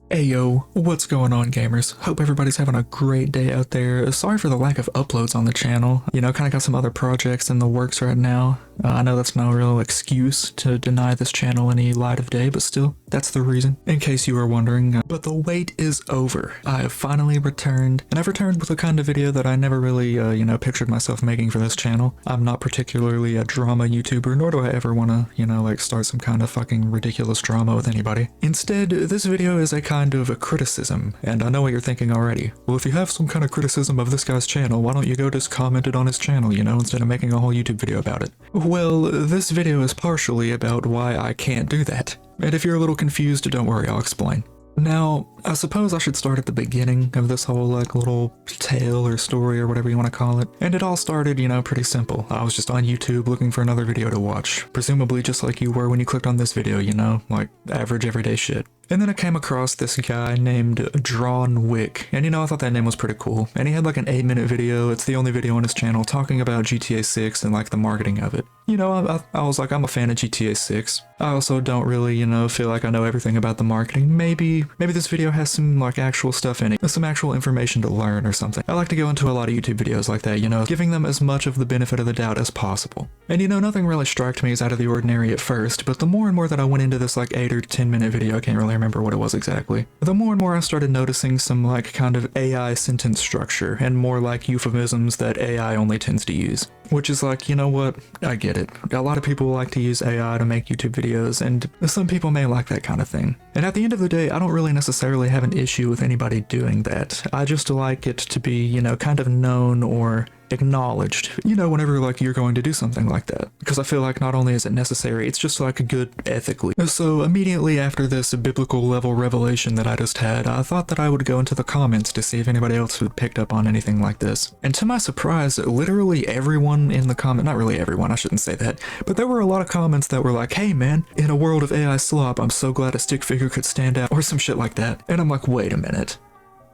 Ayo, what's going on, gamers? Hope everybody's having a great day out there. Sorry for the lack of uploads on the channel. You know, kind of got some other projects in the works right now. I know that's no real excuse to deny this channel any light of day, but still, that's the reason, in case you were wondering. But the wait is over. I have finally returned, and I've returned with a kind of video that I never really, pictured myself making for this channel. I'm not particularly a drama YouTuber, nor do I ever want to, start some kind of fucking ridiculous drama with anybody. Instead, this video is a kind of a criticism, and I know what you're thinking already. Well, if you have some kind of criticism of this guy's channel, why don't you go just comment it on his channel, instead of making a whole YouTube video about it? Well, this video is partially about why I can't do that. And if you're a little confused, don't worry, I'll explain. Now, I suppose I should start at the beginning of this whole, little tale or story or whatever you want to call it. And it all started, pretty simple. I was just on YouTube looking for another video to watch. Presumably just like you were when you clicked on this video, like average everyday shit. And then I came across this guy named Drawn Wick, and I thought that name was pretty cool. And he had like an 8-minute video. It's the only video on his channel talking about GTA 6 and like the marketing of it. I was like, I'm a fan of GTA 6. I also don't really, feel like I know everything about the marketing. Maybe this video has some like actual stuff in it, some actual information to learn or something. I like to go into a lot of YouTube videos like that, giving them as much of the benefit of the doubt as possible. And nothing really struck me as out of the ordinary at first, but the more and more that I went into this like 8 or 10-minute video, I can't really remember what it was exactly, the more and more I started noticing some like kind of AI sentence structure and more like euphemisms that AI only tends to use. Which is like, you know what, I get it. A lot of people like to use AI to make YouTube videos, and some people may like that kind of thing. And at the end of the day, I don't really necessarily have an issue with anybody doing that. I just like it to be, kind of known or acknowledged, whenever like you're going to do something like that. Because I feel like not only is it necessary, it's just like good ethically. So immediately after this biblical level revelation that I just had, I thought that I would go into the comments to see if anybody else had picked up on anything like this. And to my surprise, literally everyone in the comment, not really everyone, I shouldn't say that, but there were a lot of comments that were like, hey man, in a world of AI slop, I'm so glad a stick figure could stand out, or some shit like that. And I'm like, wait a minute.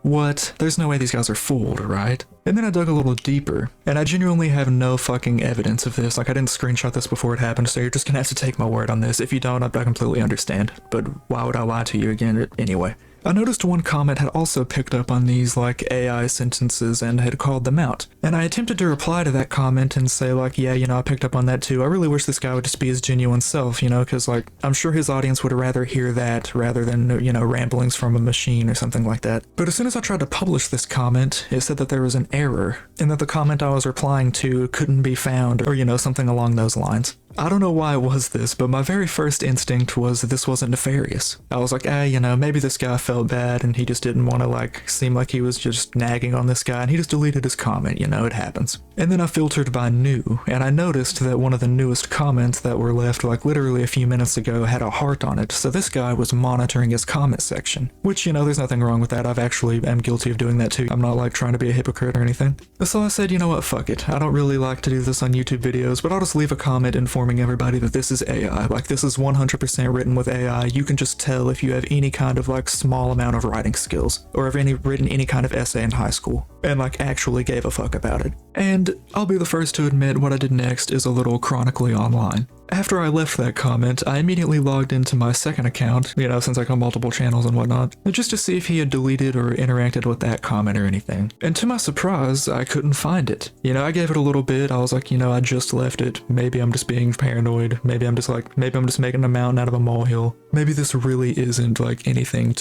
What? There's no way these guys are fooled, right? And then I dug a little deeper, and I genuinely have no fucking evidence of this. Like, I didn't screenshot this before it happened, so you're just gonna have to take my word on this. If you don't, I completely understand. But why would I lie to you again anyway? I noticed one comment had also picked up on these like AI sentences and had called them out. And I attempted to reply to that comment and say like, yeah, I picked up on that too. I really wish this guy would just be his genuine self, because like, I'm sure his audience would rather hear that rather than, ramblings from a machine or something like that. But as soon as I tried to publish this comment, it said that there was an error and that the comment I was replying to couldn't be found or, something along those lines. I don't know why it was this, but my very first instinct was that this wasn't nefarious. I was like, maybe this guy felt bad and he just didn't want to like seem like he was just nagging on this guy and he just deleted his comment, it happens. And then I filtered by new, and I noticed that one of the newest comments that were left like literally a few minutes ago had a heart on it, so this guy was monitoring his comment section. Which, there's nothing wrong with that. I've actually am guilty of doing that too. I'm not like trying to be a hypocrite or anything. So I said, you know what, fuck it. I don't really like to do this on YouTube videos, but I'll just leave a comment informing everybody that this is AI. Like, this is 100% written with AI. You can just tell if you have any kind of like small amount of writing skills, or have written any kind of essay in high school, and like actually gave a fuck about it. And I'll be the first to admit what I did next is a little chronically online. After I left that comment, I immediately logged into my second account, since I got multiple channels and whatnot, just to see if he had deleted or interacted with that comment or anything. And to my surprise, I couldn't find it. I gave it a little bit. I was like, I just left it. Maybe I'm just being paranoid. Maybe I'm just making a mountain out of a molehill. Maybe this really isn't like anything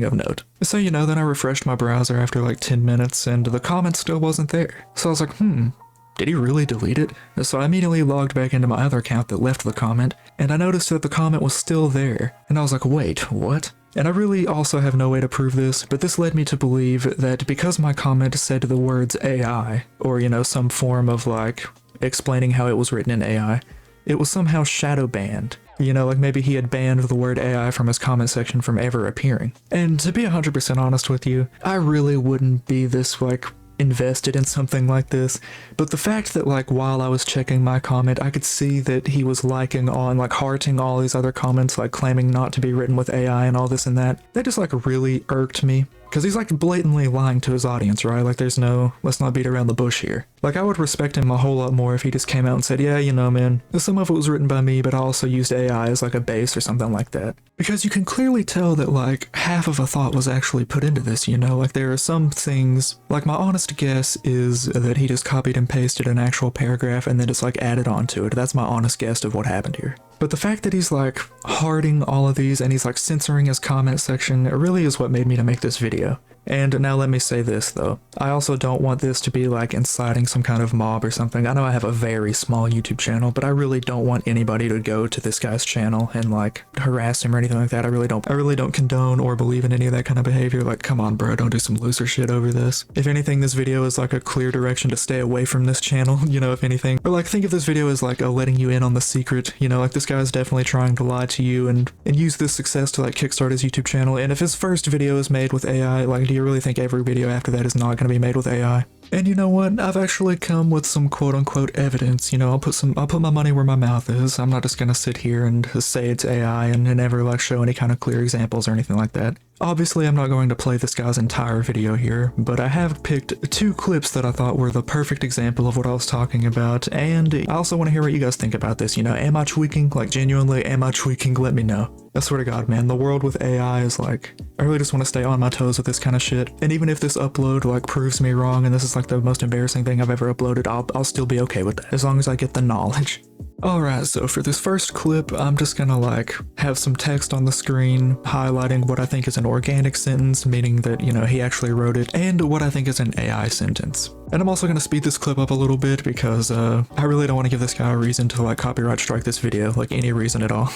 of note. So, then I refreshed my browser after like 10 minutes and the comment still wasn't there. So I was like, did he really delete it? So I immediately logged back into my other account that left the comment, and I noticed that the comment was still there. And I was like, wait, what? And I really also have no way to prove this, but this led me to believe that because my comment said the words AI, or some form of like explaining how it was written in AI, it was somehow shadow banned. Like maybe he had banned the word AI from his comment section from ever appearing. And to be 100% honest with you, I really wouldn't be this like invested in something like this, but the fact that like while I was checking my comment, I could see that he was liking on like hearting all these other comments like claiming not to be written with AI and all this and that just like really irked me. Because he's like blatantly lying to his audience, right? Like there's no, let's not beat around the bush here. Like I would respect him a whole lot more if he just came out and said, yeah, you know, man, some of it was written by me, but I also used AI as like a base or something like that. Because you can clearly tell that like half of a thought was actually put into this, you know? Like there are some things, like my honest guess is that he just copied and pasted an actual paragraph and then just like added on to it. That's my honest guess of what happened here. But the fact that he's like harding all of these and he's like censoring his comment section, it really is what made me to make this video. And now let me say this though, I also don't want this to be like inciting some kind of mob or something. I know I have a very small YouTube channel, but I really don't want anybody to go to this guy's channel and like harass him or anything like that. I really don't condone or believe in any of that kind of behavior. Like, come on bro, don't do some loser shit over this. If anything, this video is like a clear direction to stay away from this channel, you know, if anything. Or like think of this video as like a letting you in on the secret, you know, like this guy's definitely trying to lie to you and use this success to like kickstart his YouTube channel. And if his first video is made with AI, like do you really think every video after that is not going to be made with AI? And you know what? I've actually come with some quote-unquote evidence. You know, I'll put my money where my mouth is. I'm not just gonna sit here and say it's AI and never like show any kind of clear examples or anything like that. Obviously, I'm not going to play this guy's entire video here, but I have picked 2 clips that I thought were the perfect example of what I was talking about, and I also want to hear what you guys think about this. You know, am I tweaking? Like, genuinely, am I tweaking? Let me know. I swear to God, man, the world with AI is like, I really just want to stay on my toes with this kind of shit. And even if this upload like proves me wrong and this is like the most embarrassing thing I've ever uploaded, I'll still be okay with that, as long as I get the knowledge. Alright, so for this first clip, I'm just gonna like have some text on the screen highlighting what I think is an organic sentence, meaning that, you know, he actually wrote it, and what I think is an AI sentence. And I'm also gonna speed this clip up a little bit because I really don't want to give this guy a reason to like copyright strike this video, like any reason at all.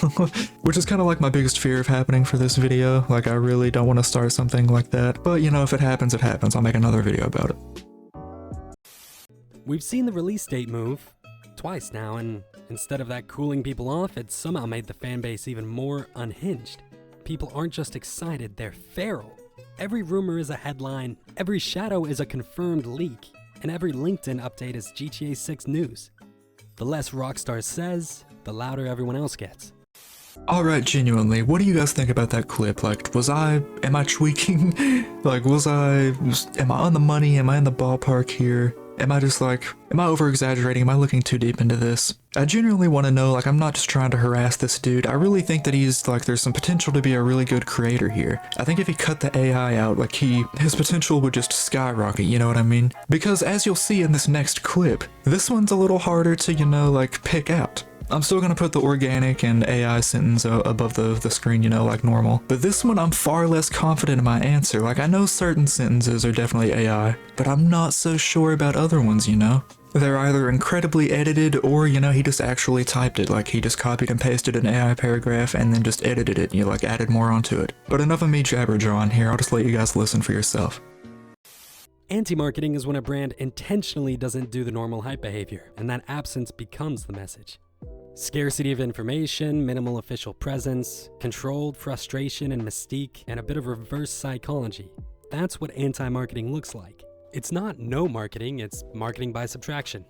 Which is kind of like my biggest fear of happening for this video. Like I really don't want to start something like that, but you know, if it happens, it happens. I'll make another video about it. We've seen the release date move twice now, and instead of that cooling people off, it somehow made the fanbase even more unhinged. People aren't just excited, they're feral. Every rumor is a headline, every shadow is a confirmed leak, and every LinkedIn update is GTA 6 news. The less Rockstar says, the louder everyone else gets. Alright, genuinely, what do you guys think about that clip? Like, am I tweaking? Like, am I on the money? Am I in the ballpark here? Am I over-exaggerating? Am I looking too deep into this? I genuinely want to know, like, I'm not just trying to harass this dude. I really think that he's, like, there's some potential to be a really good creator here. I think if he cut the AI out, like, his potential would just skyrocket, you know what I mean? Because as you'll see in this next clip, this one's a little harder to, you know, like, pick out. I'm still gonna put the organic and AI sentence above the screen, you know, like normal. But this one, I'm far less confident in my answer. Like, I know certain sentences are definitely AI, but I'm not so sure about other ones, you know? They're either incredibly edited or, you know, he just actually typed it. Like, he just copied and pasted an AI paragraph and then just edited it, you know, like added more onto it. But enough of me jabber-jawing here, I'll just let you guys listen for yourself. Anti-marketing is when a brand intentionally doesn't do the normal hype behavior, and that absence becomes the message. Scarcity of information, minimal official presence, controlled frustration and mystique, and a bit of reverse psychology. That's what anti-marketing looks like. It's not no marketing, it's marketing by subtraction.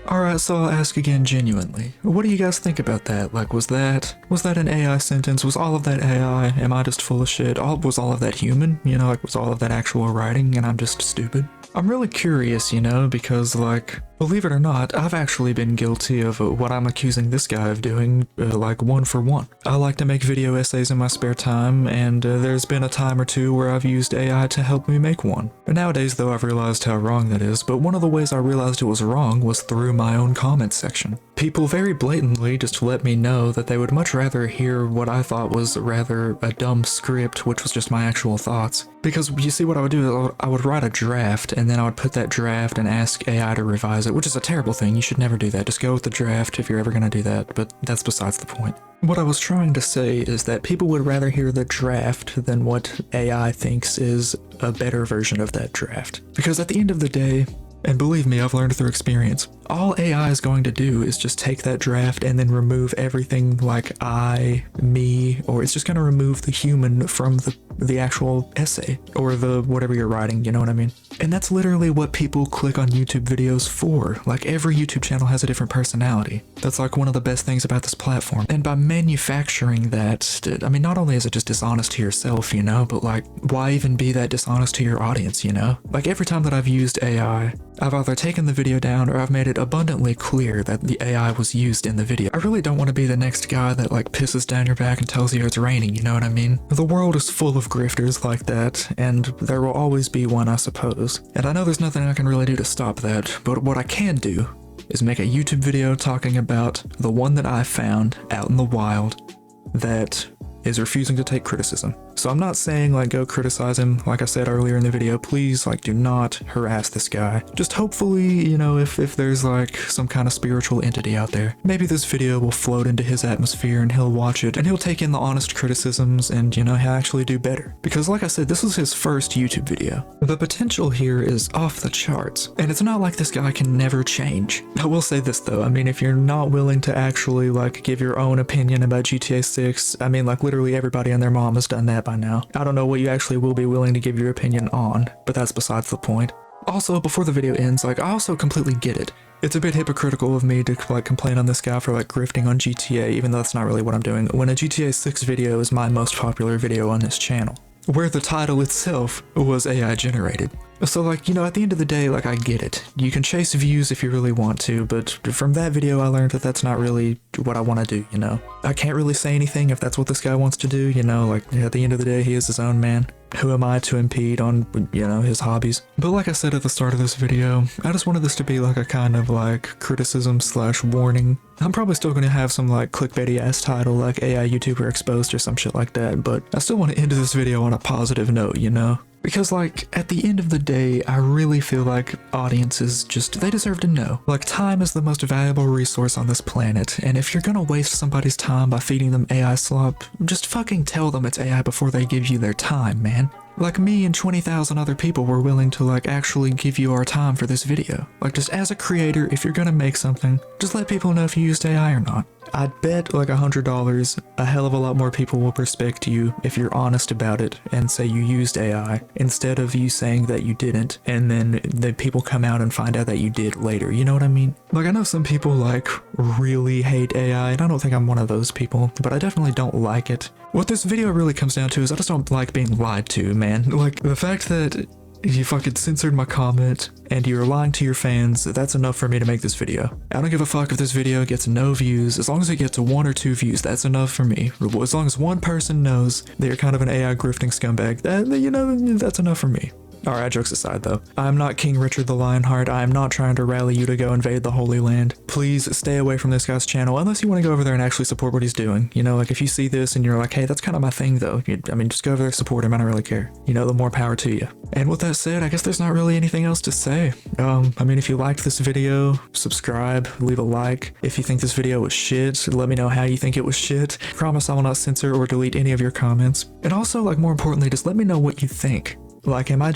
Alright, so I'll ask again genuinely. What do you guys think about that? Like, was that an AI sentence? Was all of that AI? Am I just full of shit? Was all of that human? You know, like, was all of that actual writing and I'm just stupid? I'm really curious, you know, because, like, believe it or not, I've actually been guilty of what I'm accusing this guy of doing, like, 1 for 1. I like to make video essays in my spare time, and there's been a time or two where I've used AI to help me make one. Nowadays, though, I've realized how wrong that is, but one of the ways I realized it was wrong was through my own comment section. People very blatantly just let me know that they would much rather hear what I thought was rather a dumb script, which was just my actual thoughts. Because you see, what I would do is I would write a draft, and then I would put that draft and ask AI to revise it, which is a terrible thing. You should never do that. Just go with the draft if you're ever gonna do that, but that's besides the point. What I was trying to say is that people would rather hear the draft than what AI thinks is a better version of that draft. Because at the end of the day, and believe me, I've learned through experience, all AI is going to do is just take that draft and then remove everything like I, me, or it's just going to remove the human from the actual essay or the whatever you're writing, you know what I mean? And that's literally what people click on YouTube videos for. Like every YouTube channel has a different personality. That's like one of the best things about this platform. And by manufacturing that, I mean, not only is it just dishonest to yourself, you know, but like, why even be that dishonest to your audience, you know? Like every time that I've used AI, I've either taken the video down or I've made it abundantly clear that the AI was used in the video. I really don't want to be the next guy that like pisses down your back and tells you it's raining, you know what I mean? The world is full of grifters like that, and there will always be one, I suppose. And I know there's nothing I can really do to stop that, but what I can do is make a YouTube video talking about the one that I found out in the wild that is refusing to take criticism. So I'm not saying like go criticize him, like I said earlier in the video, please like do not harass this guy. Just hopefully, you know, if there's like some kind of spiritual entity out there, maybe this video will float into his atmosphere and he'll watch it and he'll take in the honest criticisms and, you know, he'll actually do better. Because like I said, this is his first YouTube video. The potential here is off the charts, and it's not like this guy can never change. I will say this though, I mean, if you're not willing to actually like give your own opinion about GTA 6, I mean, like literally everybody and their mom has done that by now. I don't know what you actually will be willing to give your opinion on, but that's besides the point. Also, before the video ends, like I also completely get it. It's a bit hypocritical of me to like complain on this guy for like grifting on GTA, even though that's not really what I'm doing, when a GTA 6 video is my most popular video on this channel, where the title itself was AI generated. So like, you know, at the end of the day, like I get it. You can chase views if you really want to, but from that video I learned that that's not really what I want to do, you know? I can't really say anything if that's what this guy wants to do, you know, like at the end of the day he is his own man. Who am I to impede on, you know, his hobbies? But like I said at the start of this video, I just wanted this to be like a kind of like criticism slash warning. I'm probably still going to have some like clickbaity ass title like AI YouTuber exposed or some shit like that, but I still want to end this video on a positive note, you know? Because like, at the end of the day, I really feel like audiences just, they deserve to know. Like, time is the most valuable resource on this planet, and if you're gonna waste somebody's time by feeding them AI slop, just fucking tell them it's AI before they give you their time, man. Like me and 20,000 other people were willing to like actually give you our time for this video. Like just as a creator, if you're gonna make something, just let people know if you used AI or not. I'd bet like $100 a hell of a lot more people will respect you if you're honest about it and say you used AI instead of you saying that you didn't and then the people come out and find out that you did later, you know what I mean? Like I know some people like really hate AI and I don't think I'm one of those people, but I definitely don't like it. What this video really comes down to is I just don't like being lied to, man. Like the fact that you fucking censored my comment and you're lying to your fans, that's enough for me to make this video. I don't give a fuck if this video gets no views. As long as it gets 1 or 2 views, that's enough for me. As long as one person knows that you're kind of an AI grifting scumbag, that, you know, that's enough for me. Alright, jokes aside though, I'm not King Richard the Lionheart. I am not trying to rally you to go invade the Holy Land. Please stay away from this guy's channel unless you want to go over there and actually support what he's doing. You know, like if you see this and you're like, hey, that's kind of my thing though. I mean, just go over there, support him, I don't really care. You know, the more power to you. And with that said, I guess there's not really anything else to say. I mean, if you liked this video, subscribe, leave a like. If you think this video was shit, let me know how you think it was shit. Promise I will not censor or delete any of your comments. And also, like more importantly, just let me know what you think. Like, am I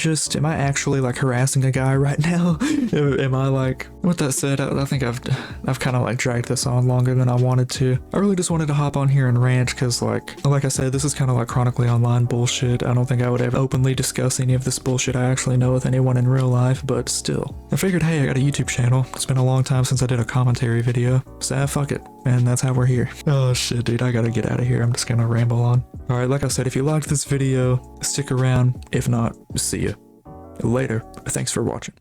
actually like harassing a guy right now? Am I like, with that said, I think I've kind of like dragged this on longer than I wanted to. I really just wanted to hop on here and rant because like I said, this is kind of like chronically online bullshit. I don't think I would ever openly discuss any of this bullshit I actually know with anyone in real life, but still. I figured, hey, I got a YouTube channel. It's been a long time since I did a commentary video. So fuck it. And that's how we're here. Oh shit, dude, I gotta get out of here. I'm just gonna ramble on. Alright, like I said, if you liked this video, stick around. If not, see ya. Later. Thanks for watching.